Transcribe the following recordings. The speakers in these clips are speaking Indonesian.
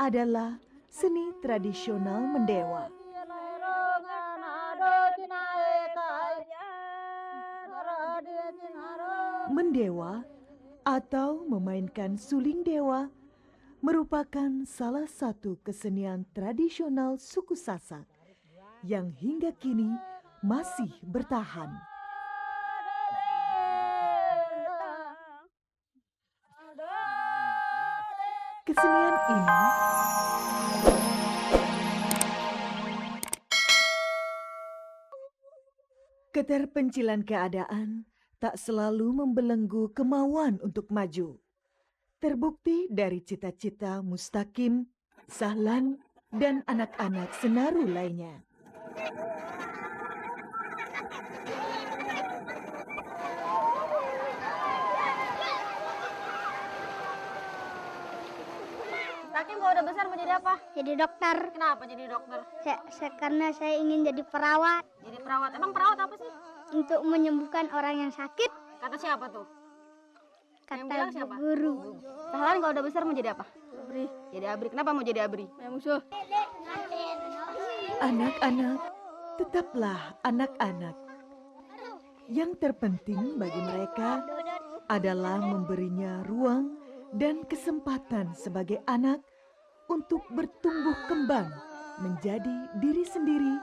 adalah seni tradisional mendewa. Mendewa atau memainkan suling dewa merupakan salah satu kesenian tradisional suku Sasak yang hingga kini masih bertahan. Kesenian ini keterpencilan keadaan tak selalu membelenggu kemauan untuk maju. Terbukti dari cita-cita Mustaqim, Sahlan, dan anak-anak Senaru lainnya. Mustaqim kalau udah besar mau jadi apa? Jadi dokter. Kenapa jadi dokter? Karena saya ingin jadi perawat. Jadi perawat. Emang perawat apa sih? Untuk menyembuhkan orang yang sakit. Kata siapa tuh? Yang bilang Kata siapa? guru. Sahlan kalau udah besar mau jadi apa? Abri. Jadi abri. Kenapa mau jadi abri? Musuh. Anak-anak, tetaplah anak-anak. Yang terpenting bagi mereka adalah memberinya ruang dan kesempatan sebagai anak untuk bertumbuh kembang menjadi diri sendiri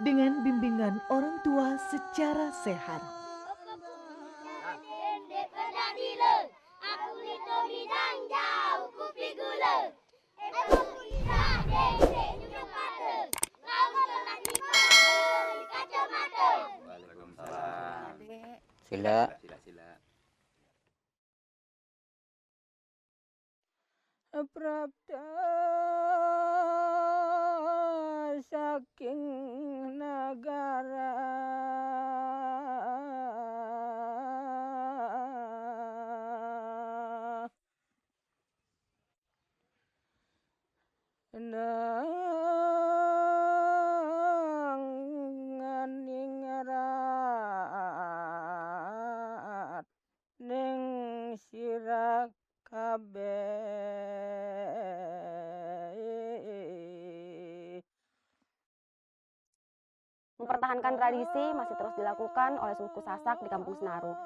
dengan bimbingan orang tua secara sehat. Sila. Prapta saking negara ningrat ning sira Mempertahankan tradisi masih terus dilakukan oleh suku Sasak di Kampung Senaru.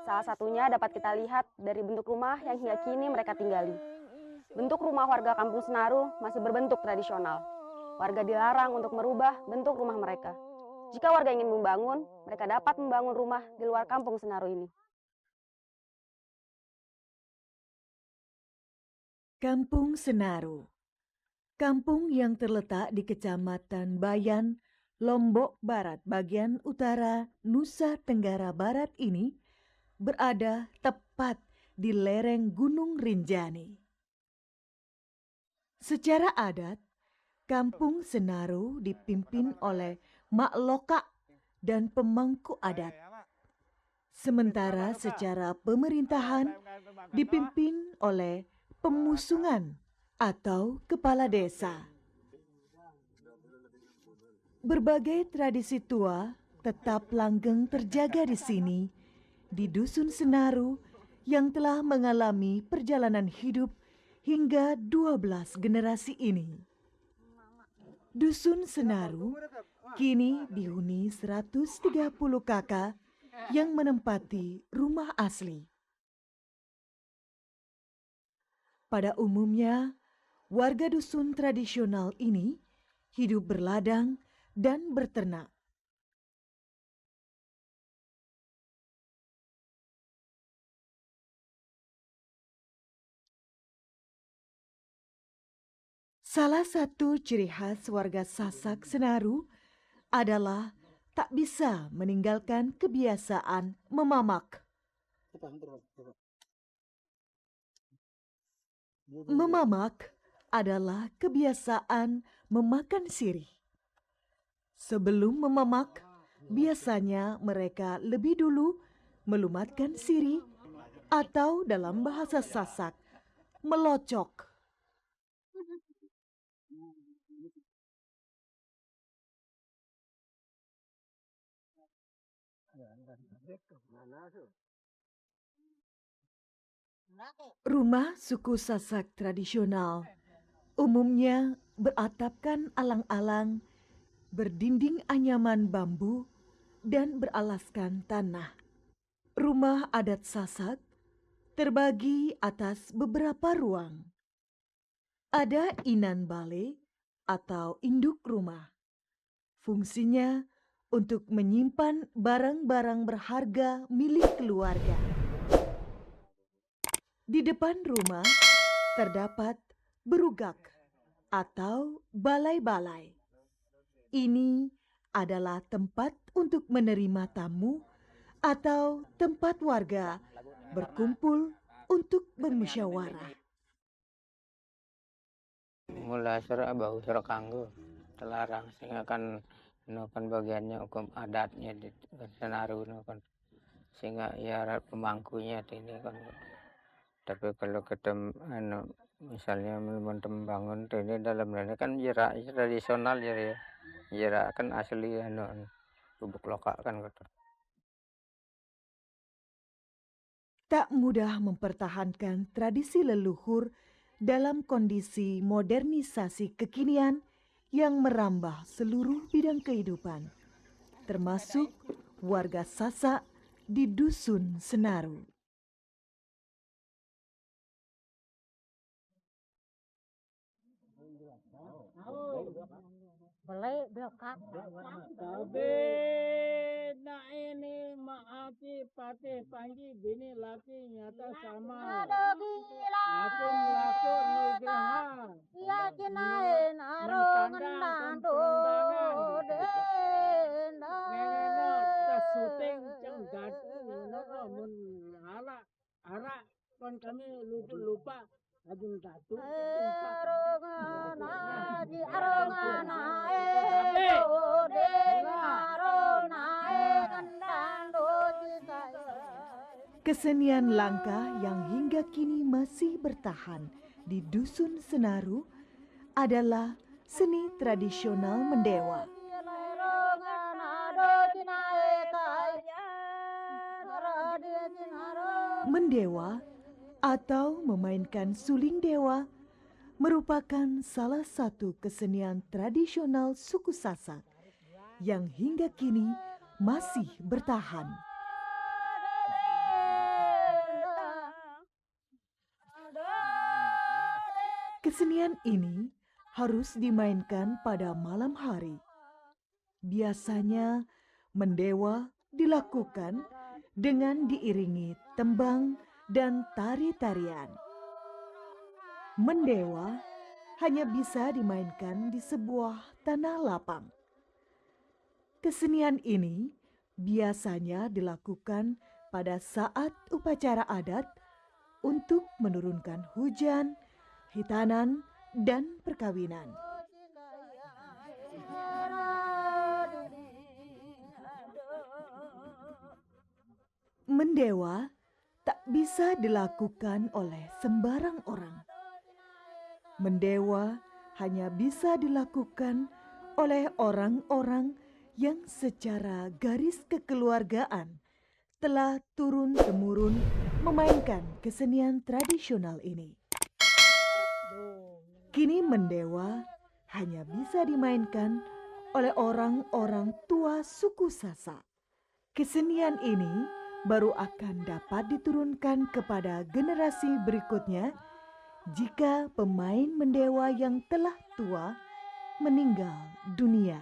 Salah satunya dapat kita lihat dari bentuk rumah yang hingga kini mereka tinggali. Bentuk rumah warga Kampung Senaru masih berbentuk tradisional. Warga dilarang untuk merubah bentuk rumah mereka. Jika warga ingin membangun, mereka dapat membangun rumah di luar Kampung Senaru ini. Kampung Senaru, kampung yang terletak di Kecamatan Bayan, Lombok Barat bagian utara Nusa Tenggara Barat ini berada tepat di lereng Gunung Rinjani. Secara adat, Kampung Senaru dipimpin oleh Mak Lokak dan pemangku adat. Sementara secara pemerintahan dipimpin oleh pemusungan atau kepala desa. Berbagai tradisi tua tetap langgeng terjaga di sini, di Dusun Senaru yang telah mengalami perjalanan hidup hingga 12 generasi ini. Dusun Senaru kini dihuni 130 kakak yang menempati rumah asli. Pada umumnya, warga dusun tradisional ini hidup berladang dan berternak. Salah satu ciri khas warga Sasak Senaru adalah tak bisa meninggalkan kebiasaan memamak. Memamak adalah kebiasaan memakan sirih. Sebelum memamak, biasanya mereka lebih dulu melumatkan sirih atau dalam bahasa Sasak, melocok. Rumah suku Sasak tradisional Umumnya beratapkan alang-alang, berdinding anyaman bambu, dan beralaskan tanah. Rumah adat Sasak terbagi atas beberapa ruang. Ada inan bale atau induk rumah. Fungsinya untuk menyimpan barang-barang berharga milik keluarga. Di depan rumah terdapat berugak atau balai-balai. Ini adalah tempat untuk menerima tamu atau tempat warga berkumpul untuk bermusyawarah. Mula sura bau sura kanggo terlarang sehingga kan nokan bagiannya hukum adatnya di Senaru nokan sehingga ya pemangkunya ini kan. Tapi kalau misalnya membangun ini dalam ini kan jerak tradisional ya, jerak kan asli bubuk lokak kan gitu. Tak mudah mempertahankan tradisi leluhur dalam kondisi modernisasi kekinian yang merambah seluruh bidang kehidupan, termasuk warga Sasak di Dusun Senaru. Boleh belakang. Tapi nak ini maafi patih panji bini laki nyata sama. Ada gila. Aku melaku nugraha. Iya kinain arong nando denda. Neneknya kita syuting cenggat mun arak kon kami lupa ajung datu Arongana ode arona kandando Kesenian langka yang hingga kini masih bertahan di Dusun Senaru adalah seni tradisional mendewa. Mendewa atau memainkan suling dewa merupakan salah satu kesenian tradisional suku Sasak yang hingga kini masih bertahan. Kesenian ini harus dimainkan pada malam hari. Biasanya mendewa dilakukan dengan diiringi tembang dan tari-tarian. Mendewa hanya bisa dimainkan di sebuah tanah lapang. Kesenian ini biasanya dilakukan pada saat upacara adat untuk menurunkan hujan, hitanan, dan perkawinan. Mendewa tak bisa dilakukan oleh sembarang orang. Mendewa hanya bisa dilakukan oleh orang-orang yang secara garis kekeluargaan telah turun-temurun memainkan kesenian tradisional ini. Kini mendewa hanya bisa dimainkan oleh orang-orang tua suku Sasak. Kesenian ini baru akan dapat diturunkan kepada generasi berikutnya jika pemain mendewa yang telah tua meninggal dunia.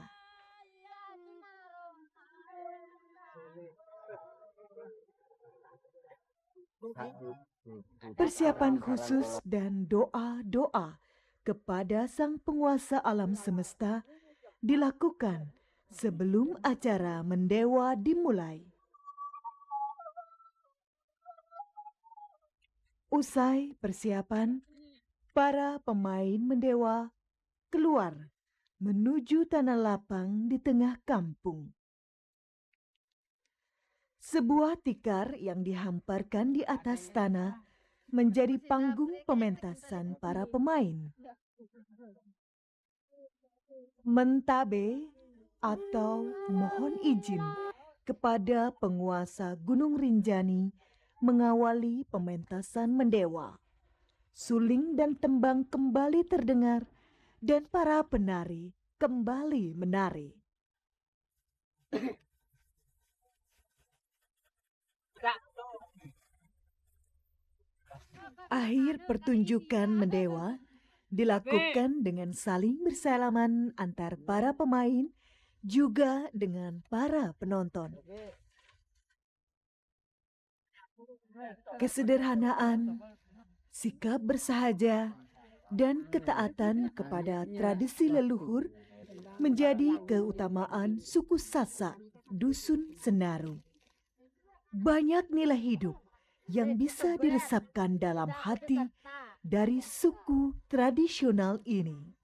Persiapan khusus dan doa-doa kepada Sang Penguasa alam semesta dilakukan sebelum acara mendewa dimulai. Usai persiapan, para pemain mendewa keluar menuju tanah lapang di tengah kampung. Sebuah tikar yang dihamparkan di atas tanah menjadi panggung pementasan para pemain. Mentabe atau mohon izin kepada penguasa Gunung Rinjani mengawali pementasan mendewa. Suling dan tembang kembali terdengar dan para penari kembali menari. Akhir pertunjukan mendewa dilakukan dengan saling bersalaman antar para pemain juga dengan para penonton. Kesederhanaan, sikap bersahaja, dan ketaatan kepada tradisi leluhur menjadi keutamaan suku Sasak Dusun Senaru. Banyak nilai hidup yang bisa diresapkan dalam hati dari suku tradisional ini.